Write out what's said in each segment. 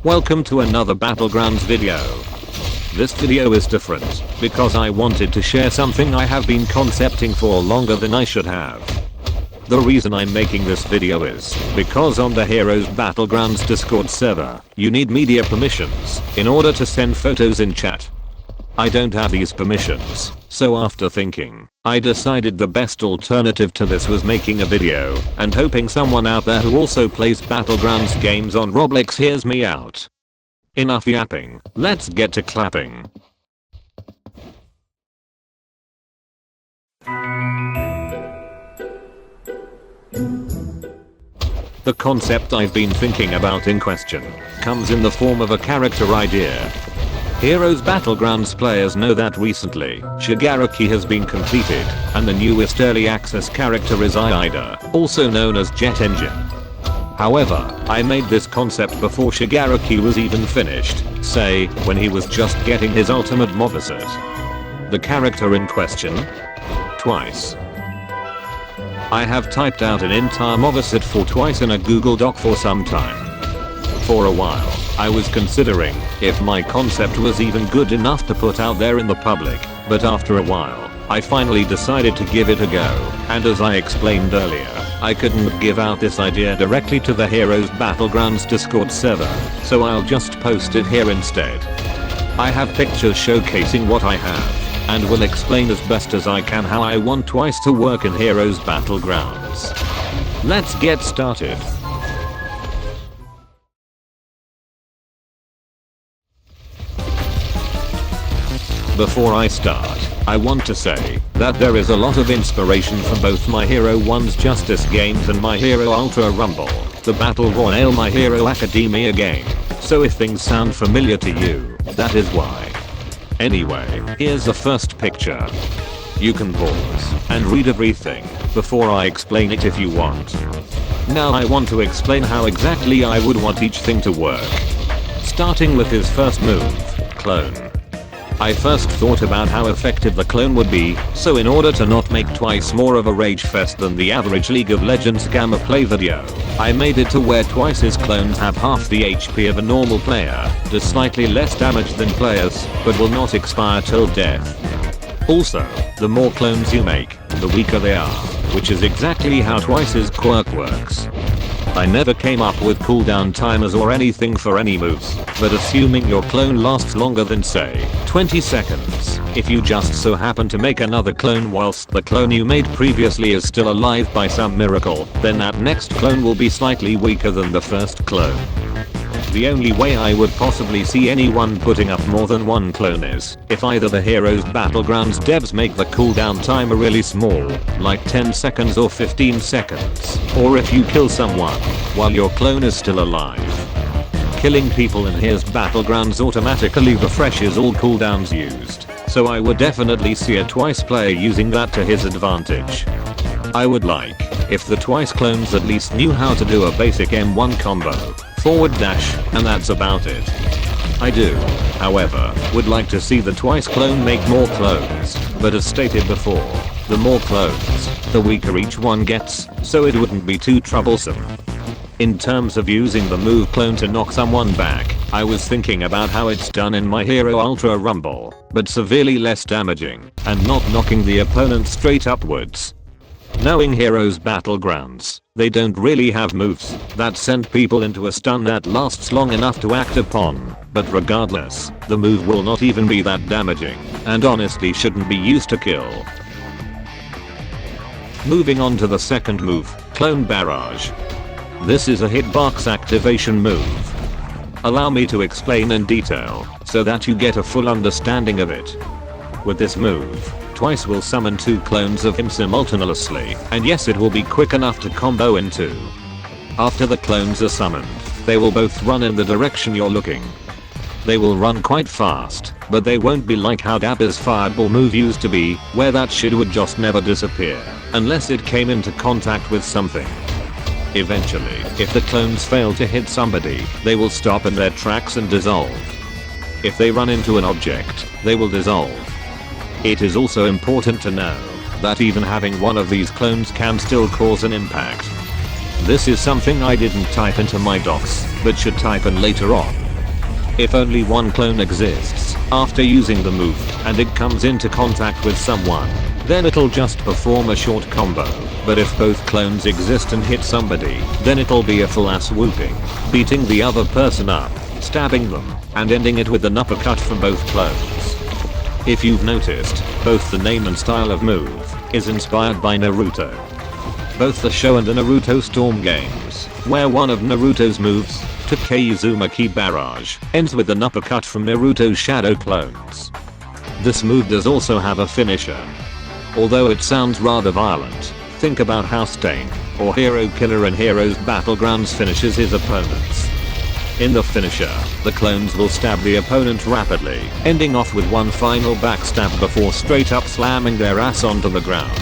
Welcome to another Battlegrounds video. This video is different because I wanted to share something I have been concepting for longer than I should have. The reason I'm making this video is because on the Heroes Battlegrounds Discord server, you need media permissions in order to send photos in chat. I don't have these permissions, so after thinking, I decided the best alternative to this was making a video and hoping someone out there who also plays Battlegrounds games on Roblox hears me out. Enough yapping, let's get to clapping. The concept I've been thinking about in question comes in the form of a character idea. Heroes Battlegrounds players know that recently, Shigaraki has been completed, and the newest early access character is Ida, also known as Jet Engine. However, I made this concept before Shigaraki was even finished, say, when he was just getting his ultimate moveset. The character in question? Twice. I have typed out an entire moveset for Twice in a Google Doc for some time. For a while, I was considering if my concept was even good enough to put out there in the public, but after a while, I finally decided to give it a go, and as I explained earlier, I couldn't give out this idea directly to the Heroes Battlegrounds Discord server, so I'll just post it here instead. I have pictures showcasing what I have, and will explain as best as I can how I want Twice to work in Heroes Battlegrounds. Let's get started. Before I start, I want to say that there is a lot of inspiration from both My Hero 1's Justice games and My Hero Ultra Rumble, the Battle Royale My Hero Academia game, so if things sound familiar to you, that is why. Anyway, here's the first picture. You can pause and read everything before I explain it if you want. Now I want to explain how exactly I would want each thing to work. Starting with his first move, Clone. I first thought about how effective the clone would be, so in order to not make Twice more of a rage fest than the average League of Legends gamer play video, I made it to where Twice's clones have half the HP of a normal player, do slightly less damage than players, but will not expire till death. Also, the more clones you make, the weaker they are, which is exactly how Twice's quirk works. I never came up with cooldown timers or anything for any moves, but assuming your clone lasts longer than say, 20 seconds, if you just so happen to make another clone whilst the clone you made previously is still alive by some miracle, then that next clone will be slightly weaker than the first clone. The only way I would possibly see anyone putting up more than one clone is if either the Heroes Battlegrounds devs make the cooldown timer really small, like 10 seconds or 15 seconds, or if you kill someone while your clone is still alive. Killing people in Heroes Battlegrounds automatically refreshes all cooldowns used, so I would definitely see a Twice player using that to his advantage. I would like if the Twice clones at least knew how to do a basic M1 combo, forward dash, and that's about it. I do, however, would like to see the Twice clone make more clones, but as stated before, the more clones, the weaker each one gets, so it wouldn't be too troublesome. In terms of using the move clone to knock someone back, I was thinking about how it's done in My Hero Ultra Rumble, but severely less damaging, and not knocking the opponent straight upwards. Knowing Heroes Battlegrounds, they don't really have moves that send people into a stun that lasts long enough to act upon, but regardless, the move will not even be that damaging, and honestly shouldn't be used to kill. Moving on to the second move, Clone Barrage. This is a hitbox activation move. Allow me to explain in detail, so that you get a full understanding of it. With this move, Twice will summon 2 clones of him simultaneously, and yes, it will be quick enough to combo in 2. After the clones are summoned, they will both run in the direction you're looking. They will run quite fast, but they won't be like how Dabba's fireball move used to be, where that shit would just never disappear, unless it came into contact with something. Eventually, if the clones fail to hit somebody, they will stop in their tracks and dissolve. If they run into an object, they will dissolve. It is also important to know that even having one of these clones can still cause an impact. This is something I didn't type into my docs, but should type in later on, If only one clone exists after using the move and it comes into contact with someone, then it'll just perform a short combo. But if both clones exist and hit somebody, then it'll be a full ass whooping, beating the other person up, stabbing them, and ending it with an uppercut from both clones. If you've noticed, both the name and style of move is inspired by Naruto. Both the show and the Naruto Storm games, where one of Naruto's moves, Takei Uzumaki Barrage, ends with an uppercut from Naruto's shadow clones. This move does also have a finisher. Although it sounds rather violent, think about how Stain, or Hero Killer in Heroes Battlegrounds finishes his opponents. In the finisher, the clones will stab the opponent rapidly, ending off with one final backstab before straight up slamming their ass onto the ground.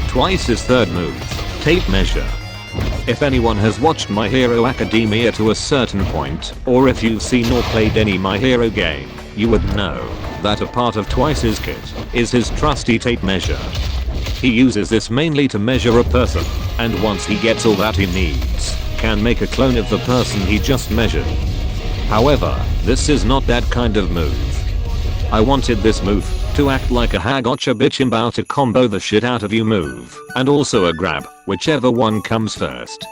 Twice's third move, tape measure. If anyone has watched My Hero Academia to a certain point, or if you've seen or played any My Hero game, you would know that a part of Twice's kit is his trusty tape measure. He uses this mainly to measure a person, and once he gets all that he needs, can make a clone of the person he just measured. However, this is not that kind of move. I wanted this move to act like a ha gotcha bitch about to combo the shit out of you move, and also a grab, whichever one comes first.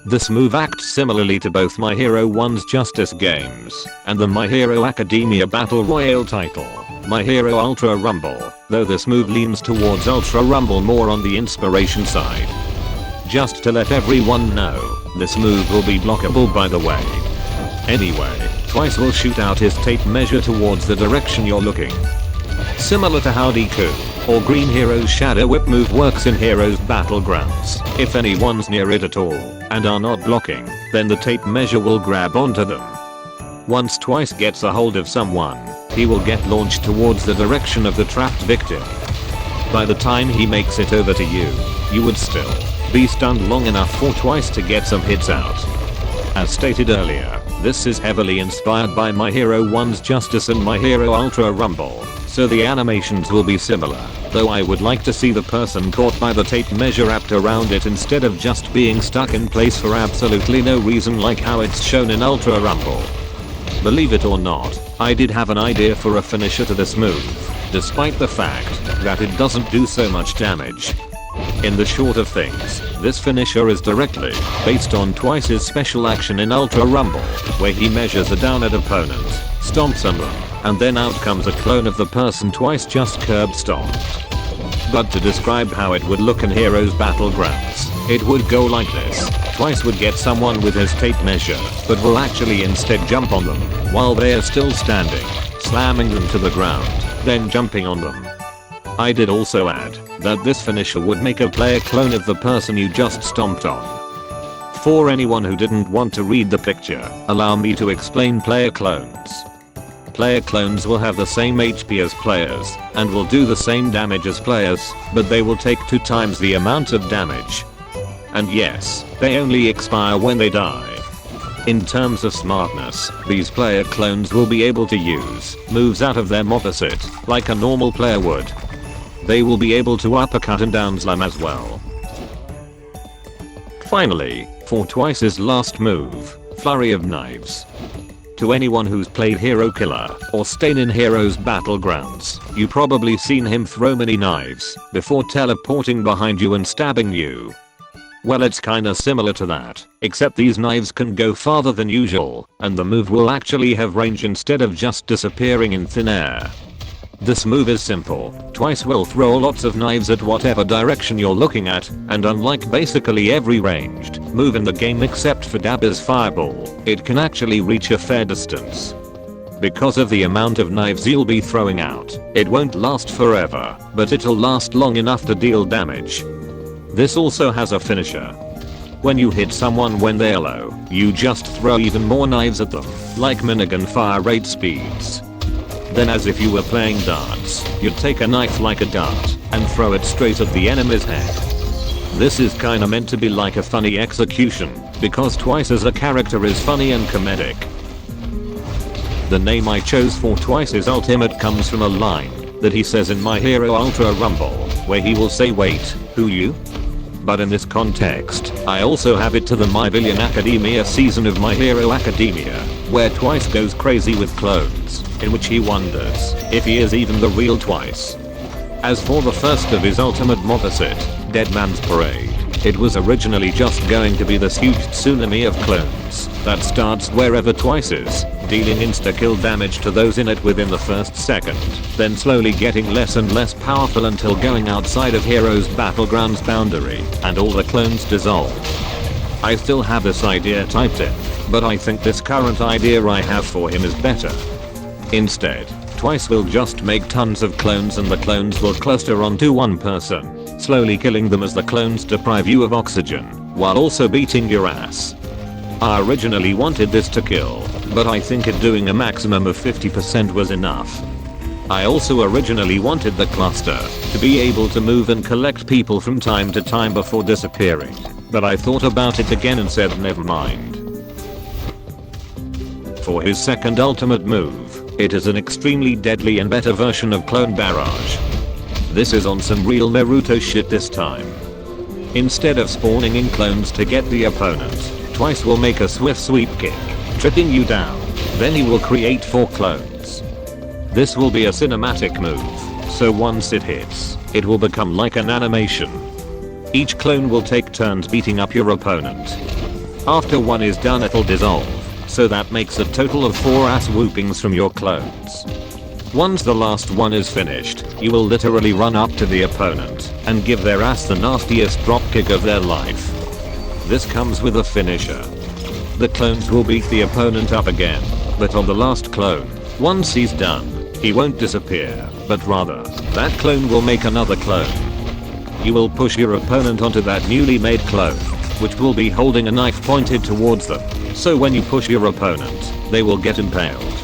This move acts similarly to both My Hero 1's Justice games, and the My Hero Academia Battle Royale title, My Hero Ultra Rumble, though this move leans towards Ultra Rumble more on the inspiration side. Just to let everyone know, this move will be blockable by the way. Anyway, Twice will shoot out his tape measure towards the direction you're looking. Similar to how Deku, or Green Hero's Shadow Whip move works in Heroes Battlegrounds, if anyone's near it at all, and are not blocking, then the tape measure will grab onto them. Once Twice gets a hold of someone, he will get launched towards the direction of the trapped victim. By the time he makes it over to you, you would still be stunned long enough for Twice to get some hits out. As stated earlier, this is heavily inspired by My Hero 1's Justice and My Hero Ultra Rumble, so the animations will be similar, though I would like to see the person caught by the tape measure wrapped around it instead of just being stuck in place for absolutely no reason like how it's shown in Ultra Rumble. Believe it or not, I did have an idea for a finisher to this move, despite the fact that it doesn't do so much damage. In the short of things, this finisher is directly based on Twice's special action in Ultra Rumble, where he measures a down at opponent, stomps on them, and then out comes a clone of the person Twice just curb stomped. But to describe how it would look in Heroes Battlegrounds, it would go like this. Twice would get someone with his tape measure, but will actually instead jump on them while they are still standing, slamming them to the ground, then jumping on them. I did also add that this finisher would make a player clone of the person you just stomped on. For anyone who didn't want to read the picture, allow me to explain player clones. Player clones will have the same HP as players, and will do the same damage as players, but they will take 2 times the amount of damage. And yes, they only expire when they die. In terms of smartness, these player clones will be able to use moves out of their moveset, like a normal player would. They will be able to uppercut and down slam as well. Finally, for Twice's last move, Flurry of Knives. To anyone who's played Hero Killer or Stain in Heroes Battlegrounds, you probably seen him throw many knives before teleporting behind you and stabbing you. Well, it's kinda similar to that, except these knives can go farther than usual, and the move will actually have range instead of just disappearing in thin air. This move is simple. Twice will throw lots of knives at whatever direction you're looking at, and unlike basically every ranged move in the game except for Dabber's Fireball, it can actually reach a fair distance. Because of the amount of knives you'll be throwing out, it won't last forever, but it'll last long enough to deal damage. This also has a finisher. When you hit someone when they're low, you just throw even more knives at them, like minigun fire rate speeds. Then as if you were playing darts, you'd take a knife like a dart, and throw it straight at the enemy's head. This is kinda meant to be like a funny execution, because Twice as a character is funny and comedic. The name I chose for Twice's ultimate comes from a line that he says in My Hero Ultra Rumble, where he will say, "Wait, who you?" but in this context, I also have it to the My Villain Academia season of My Hero Academia, where Twice goes crazy with clones, in which he wonders if he is even the real Twice. As for the first of his ultimate moveset, Dead Man's Parade, it was originally just going to be this huge tsunami of clones that starts wherever Twice is, dealing insta-kill damage to those in it within the first second, then slowly getting less and less powerful until going outside of Heroes Battlegrounds boundary, and all the clones dissolve. I still have this idea typed in, but I think this current idea I have for him is better. Instead, Twice will just make tons of clones and the clones will cluster onto one person, slowly killing them as the clones deprive you of oxygen, while also beating your ass. I originally wanted this to kill, but I think it doing a maximum of 50% was enough. I also originally wanted the cluster to be able to move and collect people from time to time before disappearing, but I thought about it again and said never mind. For his second ultimate move, it is an extremely deadly and better version of Clone Barrage. This is on some real Naruto shit this time. Instead of spawning in clones to get the opponent, Twice will make a swift sweep kick, tripping you down, then he will create 4 clones. This will be a cinematic move, so once it hits, it will become like an animation. Each clone will take turns beating up your opponent. After one is done it'll dissolve, so that makes a total of 4 ass whoopings from your clones. Once the last one is finished, you will literally run up to the opponent and give their ass the nastiest dropkick of their life. This comes with a finisher. The clones will beat the opponent up again, but on the last clone, once he's done, he won't disappear, but rather, that clone will make another clone. You will push your opponent onto that newly made clone, which will be holding a knife pointed towards them, so when you push your opponent, they will get impaled.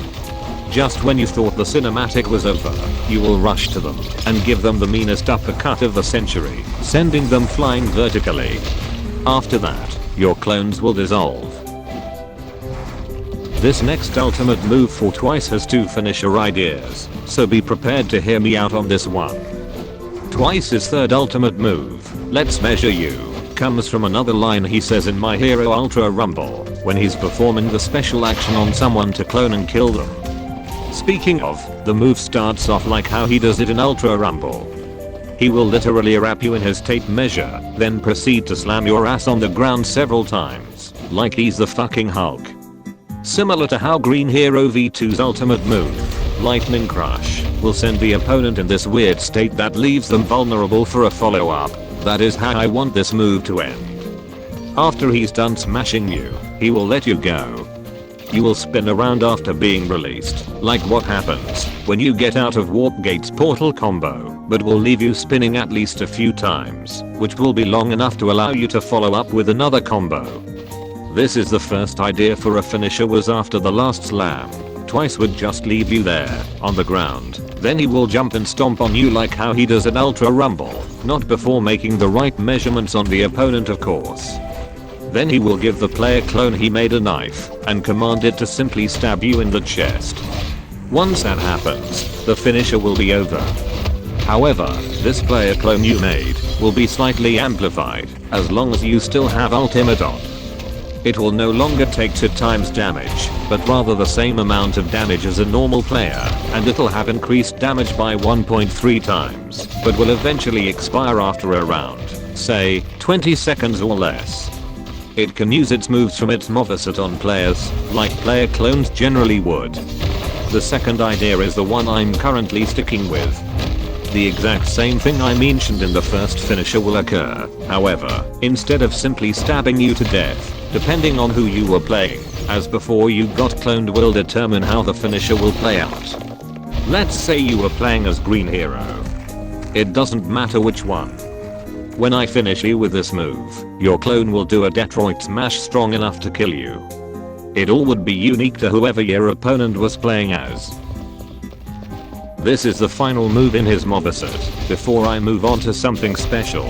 Just when you thought the cinematic was over, you will rush to them and give them the meanest uppercut of the century, sending them flying vertically. After that, your clones will dissolve. This next ultimate move for Twice has 2 finisher ideas, so be prepared to hear me out on this one. Twice's third ultimate move, Let's Measure You, comes from another line he says in My Hero Ultra Rumble, when he's performing the special action on someone to clone and kill them. Speaking of, the move starts off like how he does it in Ultra Rumble. He will literally wrap you in his tape measure, then proceed to slam your ass on the ground several times, like he's the fucking Hulk. Similar to how Green Hero V2's ultimate move, Lightning Crush, will send the opponent in this weird state that leaves them vulnerable for a follow-up. That is how I want this move to end. After he's done smashing you, he will let you go. You will spin around after being released, like what happens when you get out of Warp Gate's portal combo, but will leave you spinning at least a few times, which will be long enough to allow you to follow up with another combo. This is the first idea for a finisher was after the last slam. Twice would just leave you there, on the ground, then he will jump and stomp on you like how he does at Ultra Rumble, not before making the right measurements on the opponent of course. Then he will give the player clone he made a knife, and command it to simply stab you in the chest. Once that happens, the finisher will be over. However, this player clone you made will be slightly amplified, as long as you still have ultimate on. It will no longer take 2 times damage, but rather the same amount of damage as a normal player, and it'll have increased damage by 1.3 times, but will eventually expire after a round, say, 20 seconds or less. It can use its moves from its moveset on players, like player clones generally would. The second idea is the one I'm currently sticking with. The exact same thing I mentioned in the first finisher will occur, however, instead of simply stabbing you to death, depending on who you were playing, as before you got cloned will determine how the finisher will play out. Let's say you were playing as Green Hero. It doesn't matter which one. When I finish you with this move, your clone will do a Detroit smash strong enough to kill you. It all would be unique to whoever your opponent was playing as. This is the final move in his moveset, before I move on to something special.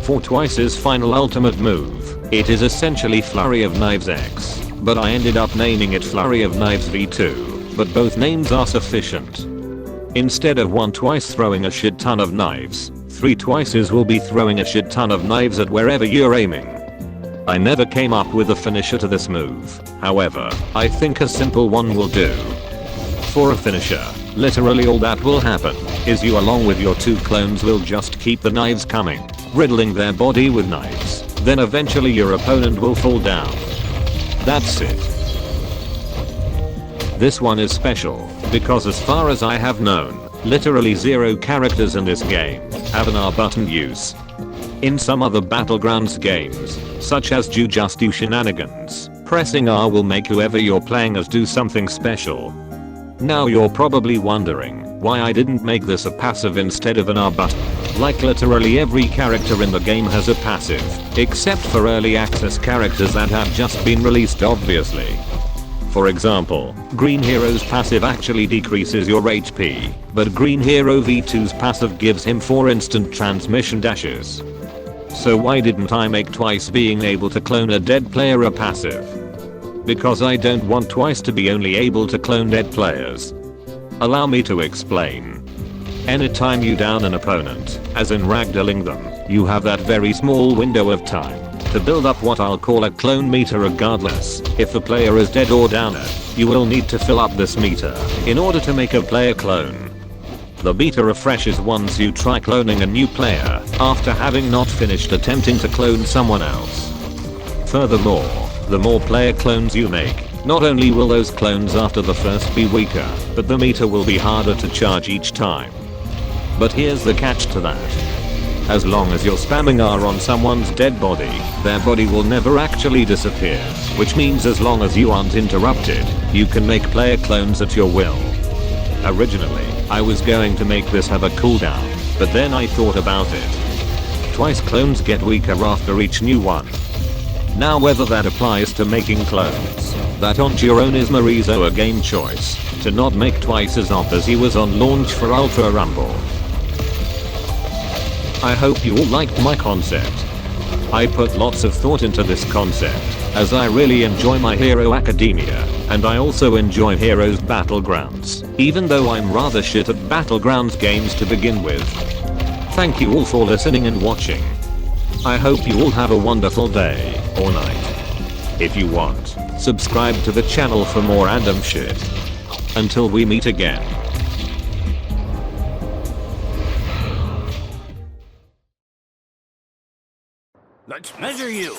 For Twice's final ultimate move, it is essentially Flurry of Knives X, but I ended up naming it Flurry of Knives V2, but both names are sufficient. Instead of one Twice throwing a shit ton of knives, 3 twices will be throwing a shit ton of knives at wherever you're aiming. I never came up with a finisher to this move, however, I think a simple one will do. For a finisher, literally all that will happen is you along with your 2 clones will just keep the knives coming, riddling their body with knives, then eventually your opponent will fall down. That's it. This one is special, because as far as I have known, literally 0 characters in this game have an R button use. In some other Battlegrounds games, such as Just Do Shenanigans, pressing R will make whoever you're playing as do something special. Now you're probably wondering why I didn't make this a passive instead of an R button. Like literally every character in the game has a passive, except for early access characters that have just been released obviously. For example, Green Hero's passive actually decreases your HP, but Green Hero V2's passive gives him 4 instant transmission dashes. So why didn't I make Twice being able to clone a dead player a passive? Because I don't want Twice to be only able to clone dead players. Allow me to explain. Anytime you down an opponent, as in ragdolling them, you have that very small window of time to build up what I'll call a clone meter regardless if the player is dead or downer. You will need to fill up this meter in order to make a player clone. The meter refreshes once you try cloning a new player after having not finished attempting to clone someone else. Furthermore, the more player clones you make, not only will those clones after the first be weaker, but the meter will be harder to charge each time. But here's the catch to that. As long as you're spamming R on someone's dead body, their body will never actually disappear, which means as long as you aren't interrupted, you can make player clones at your will. Originally, I was going to make this have a cooldown, but then I thought about it. Twice clones get weaker after each new one. Now whether that applies to making clones that aren't your own is Marizo a game choice to not make Twice as off as he was on launch for Ultra Rumble. I hope you all liked my concept. I put lots of thought into this concept, as I really enjoy My Hero Academia, and I also enjoy Heroes Battlegrounds, even though I'm rather shit at Battlegrounds games to begin with. Thank you all for listening and watching. I hope you all have a wonderful day, or night. If you want, subscribe to the channel for more random shit. Until we meet again. Let's measure you!